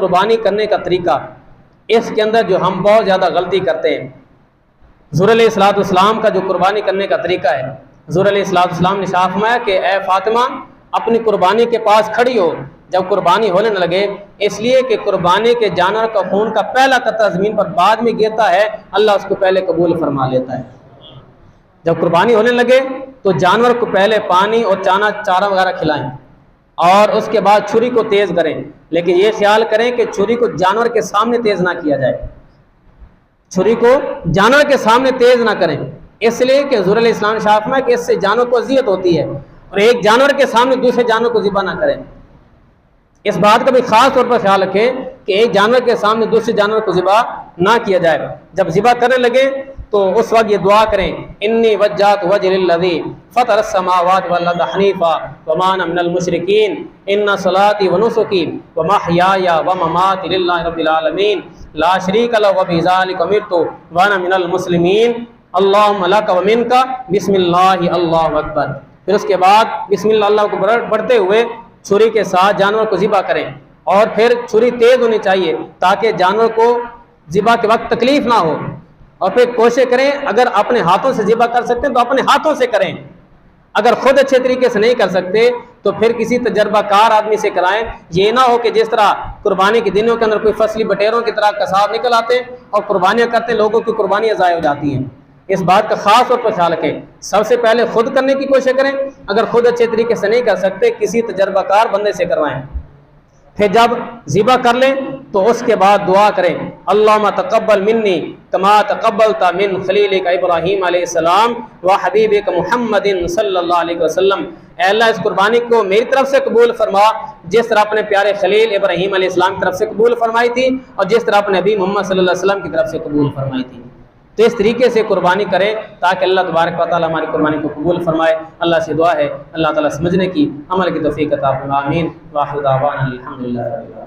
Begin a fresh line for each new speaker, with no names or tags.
कुर्बानी करने का तरीका, इसके अंदर जो हम बहुत ज़्यादा गलती करते हैं। हुज़ूर अलैहिस्सलाम का जो कुर्बानी करने का तरीका है, हुज़ूर अलैहिस्सलाम ने साफ फरमाया कि ए फातिमा अपनी कुर्बानी के पास खड़ी हो जब कुर्बानी होने न लगे, इसलिए कि कुर्बानी के जानवर का खून का पहला कतरा ज़मीन पर बाद में गिरता है, अल्लाह उसको पहले कबूल फरमा लेता है। जब कुर्बानी होने लगे तो जानवर को पहले पानी और चारा वगैरह खिलाएं और उसके बाद छुरी को तेज़ करें, लेकिन ये ख्याल करें कि छुरी को जानवर के सामने तेज़ ना किया जाए। छुरी को जानवर के सामने तेज़ ना करें, इसलिए कि हुज़ूर अलैहिस्सलाम ने साफ फरमाया कि इससे जानवर को अज़ियत होती है, और एक जानवर के सामने दूसरे जानवर को ज़िबा ना करें। इस बात का भी ख़ास तौर पर ख्याल रखें कि एक जानवर के सामने दूसरे जानवर को ज़िबा ना किया जाए। जब ज़िबा करने लगे तो उस वक्त ये दुआ करें, इन्नी वज्जहतु वजहिय लिल्लज़ी फ़तरस समावाति वल अर्ज़ हनीफ़ा वमा अना मिनल मुशरिकीन इन्ना सलाती व नुसुकी व महयाया व ममाती लिल्लाहि रब्बिल आलमीन ला शरीका लहु व बिज़ालिका उमिरतु व अना मिनल मुस्लिमीन अल्लाहुम्मा लका व मिनका बिस्मिल्लाहि अल्लाहु अकबर। फिर उसके बाद बिस्मिल्लाह अल्लाह को बढ़ते हुए छुरी के साथ जानवर को ज़िबा करें, और फिर छुरी तेज़ होनी चाहिए ताकि जानवर को ज़िबा के वक्त तकलीफ़ ना हो। और फिर कोशिश करें, अगर अपने हाथों से ज़िबा कर सकते हैं तो अपने हाथों से करें, अगर खुद अच्छे तरीके से नहीं कर सकते तो फिर किसी तजर्बाकार आदमी से कराएं। ये ना हो कि जिस तरह कुर्बानी के दिनों के अंदर कोई फसली बटेरों की तरह कसाब निकल आते और कुर्बानियाँ करते, लोगों की कुर्बानियाँ ज़ाया हो जाती हैं। इस बात का खास तौर पर ख्याल रखें। सबसे पहले खुद करने की कोशिश करें, अगर खुद अच्छे तरीके से नहीं कर सकते किसी तजर्बाकार बंदे से करवाएं। फिर जब ज़िबा कर लें तो उसके बाद दुआ करें, अल्लाहुम्मा तक़ब्बल मिन्नी कमा तक़ब्बलता मिन खलीलिका इब्राहीम अलैहिस्सलाम व हबीबिका मुहम्मदिन सल्लल्लाहु अलैहि वसल्लम। ऐ अल्लाह इस कुर्बानी को मेरी तरफ से कबूल फरमा जिस तरह अपने प्यारे खलील इब्राहीम अलैहिस्सलाम की तरफ से कबूल फरमाई थी और जिस तरह अपने नबी मोहम्मद सल्लल्लाहु अलैहि वसल्लम की तरफ से कबूल फरमाई थी। तो इस तरीके से कुर्बानी करें ताकि अल्लाह तबारक व तआला हमारी कुर्बानी को कबूल फरमाए। अल्लाह से दुआ है अल्लाह ताला समझने की, अमल की तौफीक अता फरमाए। आमीन। व आखिर दावाना अल्हम्दुलिल्लाहि रब्बिल आलमीन।